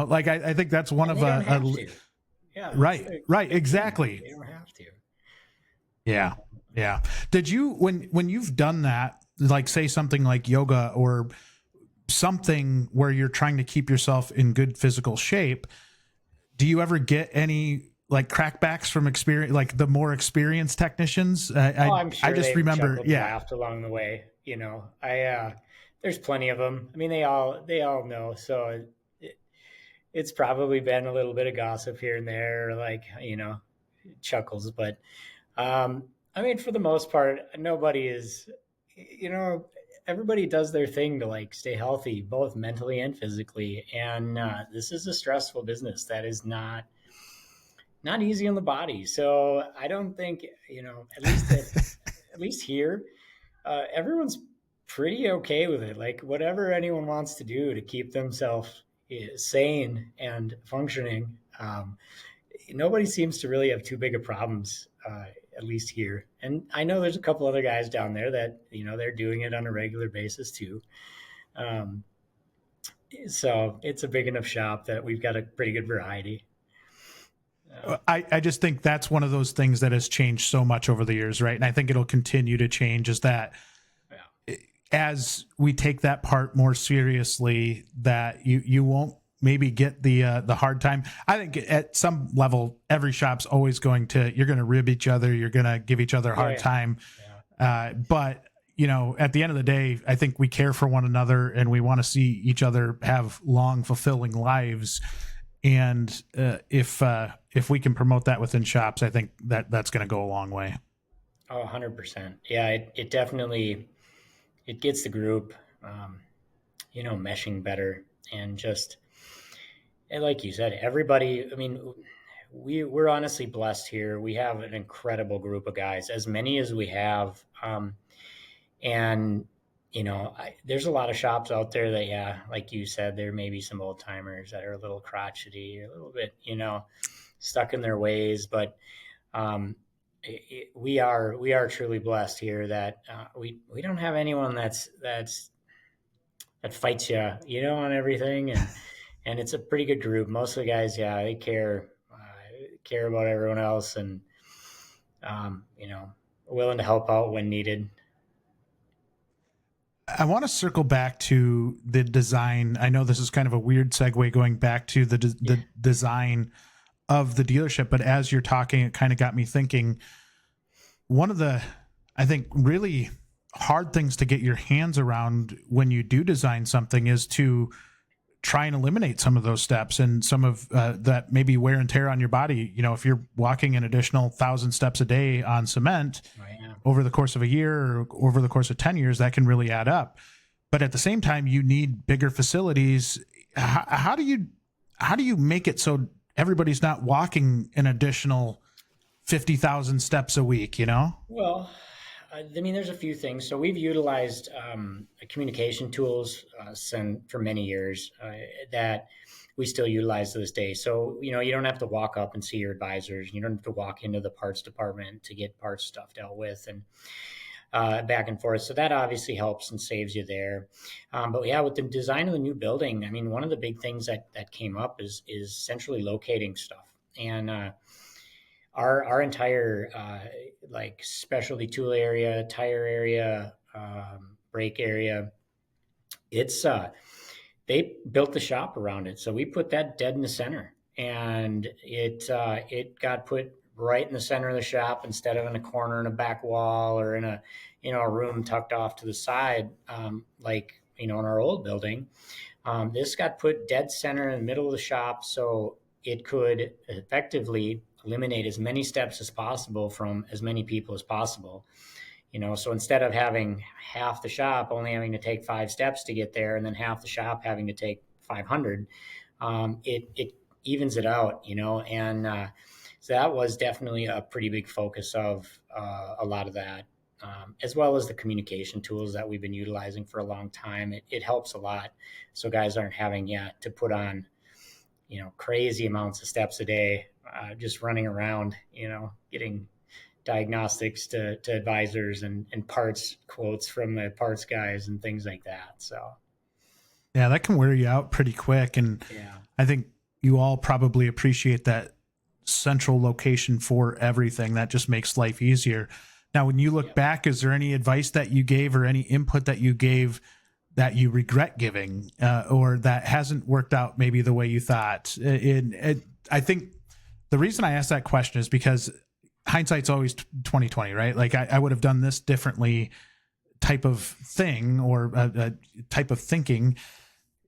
Like I think that's one of right. Exactly. They don't have to. Yeah. Yeah. Did you, when you've done that, like say something like yoga or something where you're trying to keep yourself in good physical shape, do you ever get any like crackbacks from experience, like the more experienced technicians? I'm sure I just remember, laughed along the way. There's plenty of them. I mean, they all know. So it's probably been a little bit of gossip here and there, like, chuckles. But I mean, for the most part, nobody is, everybody does their thing to like stay healthy, both mentally and physically. And this is a stressful business that is not easy on the body. So I don't think, at least here, everyone's pretty okay with it. Like whatever anyone wants to do to keep themselves sane and functioning, nobody seems to really have too big of problems, at least here. And I know there's a couple other guys down there that, they're doing it on a regular basis too. So it's a big enough shop that we've got a pretty good variety. I just think that's one of those things that has changed so much over the years, right? And I think it'll continue to change, is that as we take that part more seriously, that you won't maybe get the hard time. I think at some level, every shop's always you're going to rib each other. You're going to give each other a hard time. Yeah. But at the end of the day, I think we care for one another and we want to see each other have long, fulfilling lives. And if we can promote that within shops, I think that's going to go a long way. Oh, 100%. Yeah, it definitely, it gets the group, meshing better. And just, and like you said, everybody, I mean, we're honestly blessed here. We have an incredible group of guys, as many as we have. And there's a lot of shops out there that, like you said, there may be some old timers that are a little crotchety, a little bit, stuck in their ways. But we are truly blessed here that we don't have anyone that fights you, on everything. And it's a pretty good group. Most of the guys, they care about everyone else, and willing to help out when needed. I want to circle back to the design. I know this is kind of a weird segue going back to the design of the dealership, but as you're talking, it kind of got me thinking. One of the, I think, really hard things to get your hands around when you do design something is to try and eliminate some of those steps and some of that maybe wear and tear on your body. If you're walking an additional 1,000 steps a day on cement over the course of a year or over the course of 10 years, that can really add up. But at the same time, you need bigger facilities. How do you make it so everybody's not walking an additional 50,000 steps a week, Well, I mean, there's a few things. So we've utilized communication tools for many years that we still utilize to this day. So, you don't have to walk up and see your advisors. You don't have to walk into the parts department to get parts stuff dealt with and back and forth. So that obviously helps and saves you there. But yeah, with the design of the new building, I mean, one of the big things that came up is centrally locating stuff. And our entire like specialty tool area, tire area, brake area, it's they built the shop around it, so we put that dead in the center, and it got put right in the center of the shop instead of in a corner in a back wall or in a room tucked off to the side, like in our old building. This got put dead center in the middle of the shop, so it could effectively eliminate as many steps as possible from as many people as possible. So instead of having half the shop only having to take 5 steps to get there, and then half the shop having to take 500, it evens it out. And so that was definitely a pretty big focus of a lot of that, as well as the communication tools that we've been utilizing for a long time. It helps a lot, so guys aren't having to put on crazy amounts of steps a day, just running around, getting diagnostics to advisors and parts quotes from the parts guys and things like that. So yeah, that can wear you out pretty quick. And yeah, I think you all probably appreciate that central location for everything. That just makes life easier. Now, when you look back, is there any advice that you gave or any input that you gave that you regret giving, or that hasn't worked out maybe the way you thought? I think the reason I asked that question is because hindsight's always 2020, right? Like I would have done this differently type of thing, or a type of thinking.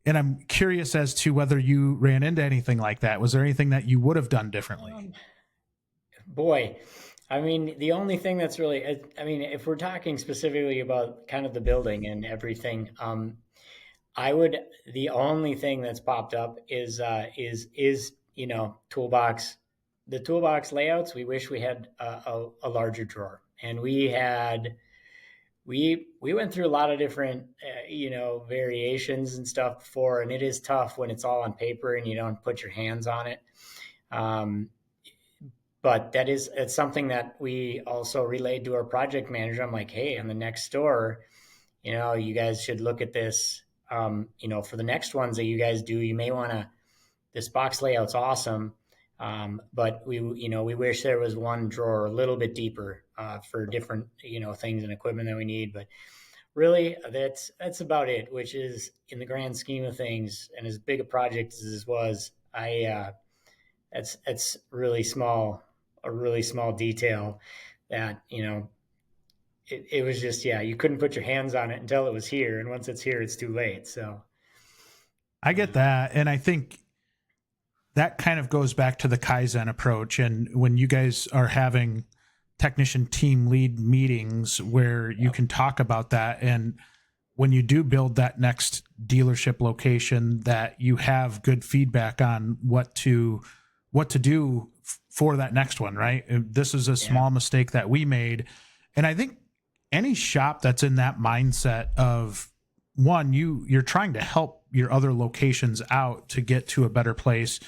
And I'm curious as to whether you ran into anything like that. Was there anything that you would have done differently? Boy, I mean, the only thing that's really, I mean, if we're talking specifically about kind of the building and everything, the only thing that's popped up is toolbox. The toolbox layouts, we wish we had a larger drawer, and we went through a lot of different variations and stuff before, and it is tough when it's all on paper and you don't put your hands on it. But it's something that we also relayed to our project manager. I'm like, hey, on the next store, you guys should look at this. For the next ones that you guys do, you may want to. This box layout's awesome. But we wish there was one drawer a little bit deeper for different, things and equipment that we need. But really, that's about it, which is in the grand scheme of things, and as big a project as this was, that's really small, a really small detail that, it was just, you couldn't put your hands on it until it was here. And once it's here, it's too late. So I get that. And I think that kind of goes back to the Kaizen approach. And when you guys are having technician team lead meetings where you can talk about that, and when you do build that next dealership location, that you have good feedback on what to do for that next one, right? This is a small mistake that we made. And I think any shop that's in that mindset of, one, you're trying to help your other locations out to get to a better place,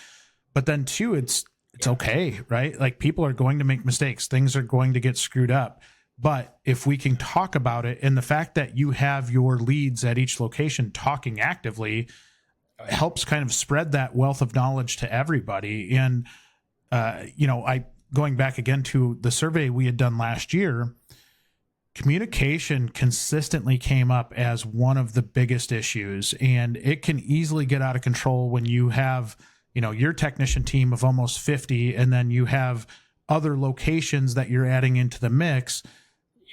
but then two, it's okay, right? Like, people are going to make mistakes. Things are going to get screwed up. But if we can talk about it, and the fact that you have your leads at each location talking actively helps kind of spread that wealth of knowledge to everybody. And, going back again to the survey we had done last year, communication consistently came up as one of the biggest issues, and it can easily get out of control when you have, your technician team of almost 50, and then you have other locations that you're adding into the mix.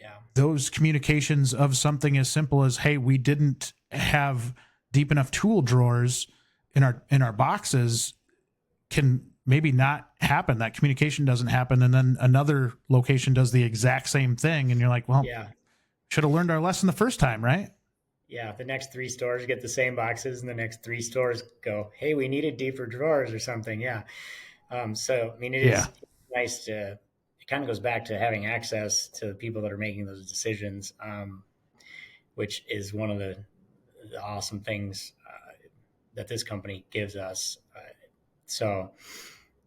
Yeah. Those communications of something as simple as, hey, we didn't have deep enough tool drawers in our boxes, can maybe not happen. That communication doesn't happen. And then another location does the exact same thing. And you're like, well, should have learned our lesson the first time, right? Yeah. The next 3 stores get the same boxes, and the next 3 stores go, hey, we needed deeper drawers or something. Yeah. So, I mean, it is nice to kind of goes back to having access to the people that are making those decisions, which is one of the awesome things that this company gives us. So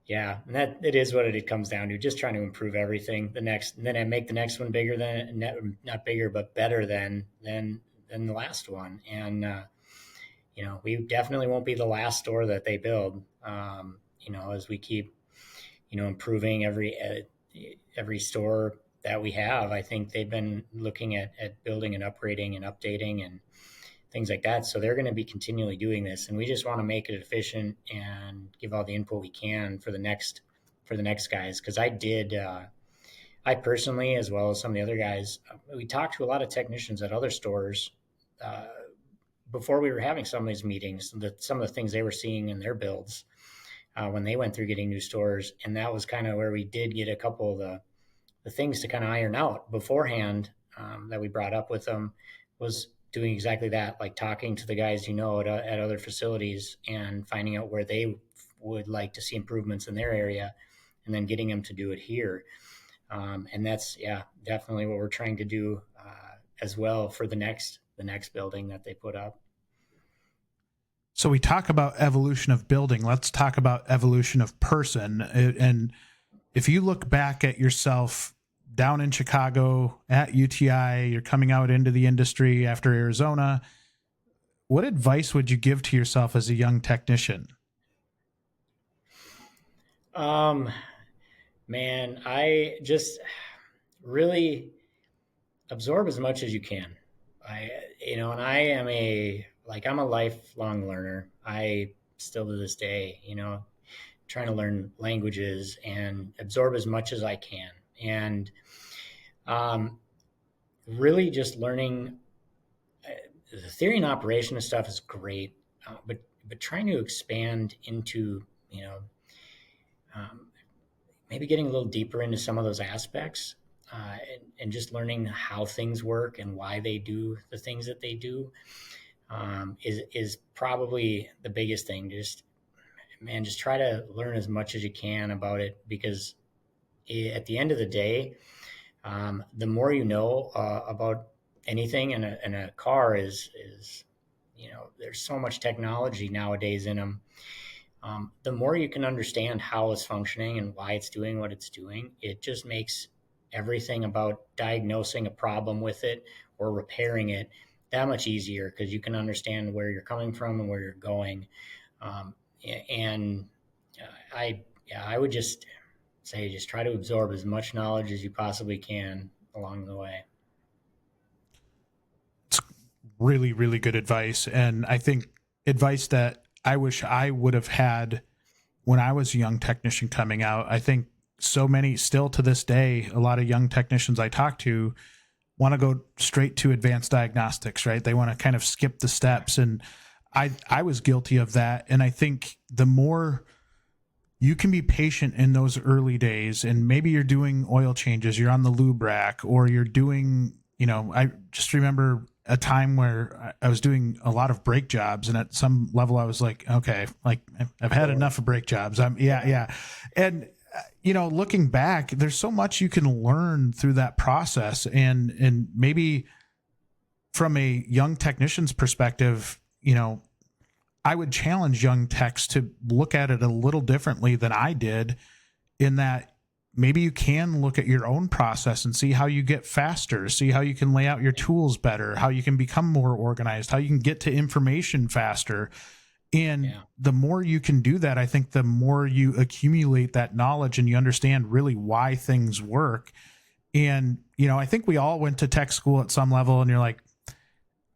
yeah, and that it is what it comes down to, just trying to improve everything. And then I make the next one bigger than, not bigger, but better than the last one. And we definitely won't be the last store that they build. As we keep, improving every store that we have. I think they've been looking at building and upgrading and updating and things like that. So they're going to be continually doing this, and we just want to make it efficient and give all the input we can for the next guys. Because I personally, as well as some of the other guys, we talked to a lot of technicians at other stores before we were having some of these meetings, some of the things they were seeing in their builds when they went through getting new stores. And that was kind of where we did get a couple of the things to kind of iron out beforehand that we brought up with them, was doing exactly that, like talking to the guys, at other facilities and finding out where they would like to see improvements in their area, and then getting them to do it here. And that's, definitely what we're trying to do as well for the next building that they put up. So we talk about evolution of building. Let's talk about evolution of person. And if you look back at yourself down in Chicago at UTI, you're coming out into the industry after Arizona, what advice would you give to yourself as a young technician? Man, I just really absorb as much as you can. And I am I'm a lifelong learner. I still to this day, trying to learn languages and absorb as much as I can. And really just learning the theory and operation of stuff is great, but trying to expand into, maybe getting a little deeper into some of those aspects, and just learning how things work and why they do the things that they do, is probably the biggest thing. Just try to learn as much as you can about it, because at the end of the day, the more you know about anything in a car is there's so much technology nowadays in them. The more you can understand how it's functioning and why it's doing what it's doing, it just makes everything about diagnosing a problem with it or repairing it that much easier, because you can understand where you're coming from and where you're going. I would just say, just try to absorb as much knowledge as you possibly can along the way. It's really, really good advice. And I think advice that I wish I would have had when I was a young technician coming out. I think so many, still to this day, a lot of young technicians I talk to want to go straight to advanced diagnostics, right? They want to kind of skip the steps. And I was guilty of that. And I think the more you can be patient in those early days, and maybe you're doing oil changes, you're on the lube rack, or you're doing, I just remember a time where I was doing a lot of brake jobs, and at some level I was like, okay, like I've had enough of brake jobs. And looking back, there's so much you can learn through that process, and maybe from a young technician's perspective, I would challenge young techs to look at it a little differently than I did, in that maybe you can look at your own process and see how you get faster, see how you can lay out your tools better, how you can become more organized, how you can get to information faster. And the more you can do that, I think the more you accumulate that knowledge and you understand really why things work. And, I think we all went to tech school at some level, and you're like,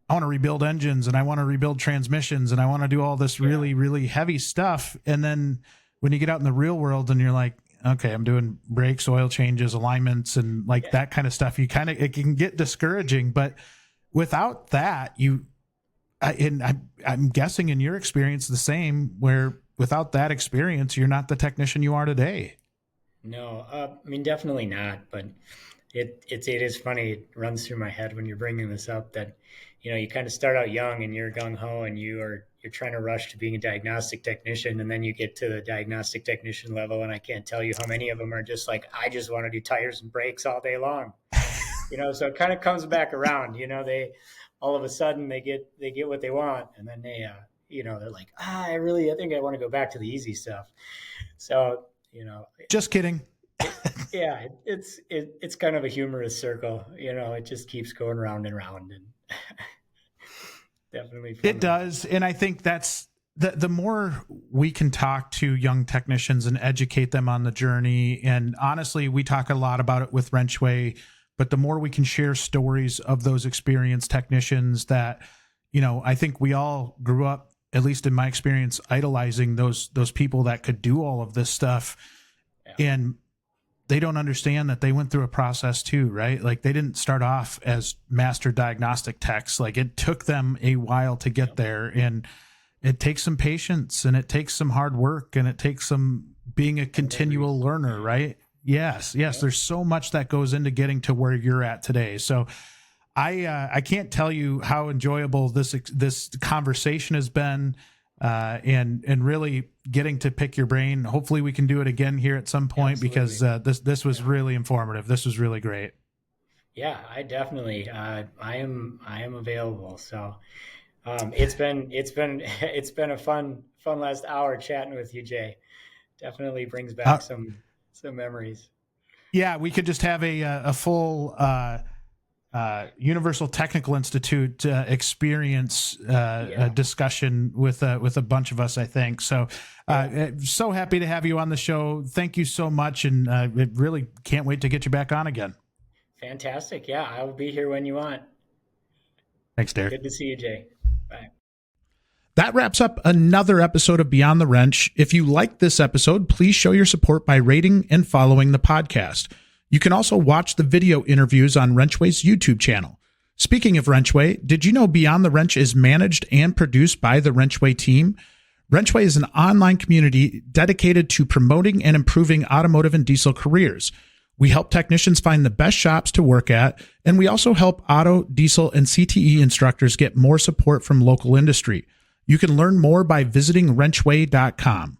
I want to rebuild engines, and I want to rebuild transmissions, and I want to do all this really, really heavy stuff. And then when you get out in the real world and you're like, okay, I'm doing brakes, oil changes, alignments, and that kind of stuff, it can get discouraging. But without that, I'm guessing in your experience the same, where without that experience, you're not the technician you are today. No, definitely not. But it is funny. It runs through my head when you're bringing this up that, you kind of start out young and you're gung ho and you're trying to rush to being a diagnostic technician, and then you get to the diagnostic technician level, and I can't tell you how many of them are just like, I just want to do tires and brakes all day long. So it kind of comes back around. They all of a sudden they get what they want, and then they're like, I think I want to go back to the easy stuff. So just kidding. Yeah, it's kind of a humorous circle. It just keeps going round and round, and definitely fun. It does. And I think that's the more we can talk to young technicians and educate them on the journey. And honestly, we talk a lot about it with WrenchWay, but the more we can share stories of those experienced technicians that, I think we all grew up, at least in my experience, idolizing those people that could do all of this stuff. Yeah. And they don't understand that they went through a process too, right? Like they didn't start off as master diagnostic techs. Like it took them a while to get there, and it takes some patience, and it takes some hard work, and it takes some being a continual learner, right? Yes. There's so much that goes into getting to where you're at today. So I can't tell you how enjoyable this conversation has been, and really getting to pick your brain. Hopefully we can do it again here at some point. Absolutely. Because this was really informative. This was really great. Yeah, I definitely I am available. So it's been a fun last hour chatting with you, Jay. Definitely brings back some memories. Yeah, we could just have a full Universal Technical Institute experience discussion with a bunch of us, I think. So so happy to have you on the show. Thank you so much, and really can't wait to get you back on again. Fantastic. Yeah, I will be here when you want. Thanks, Derek. Good to see you, Jay. Bye. That wraps up another episode of Beyond the Wrench. If you liked this episode, please show your support by rating and following the podcast. You can also watch the video interviews on WrenchWay's YouTube channel. Speaking of WrenchWay, did you know Beyond the Wrench is managed and produced by the WrenchWay team? WrenchWay is an online community dedicated to promoting and improving automotive and diesel careers. We help technicians find the best shops to work at, and we also help auto, diesel, and CTE instructors get more support from local industry. You can learn more by visiting wrenchway.com.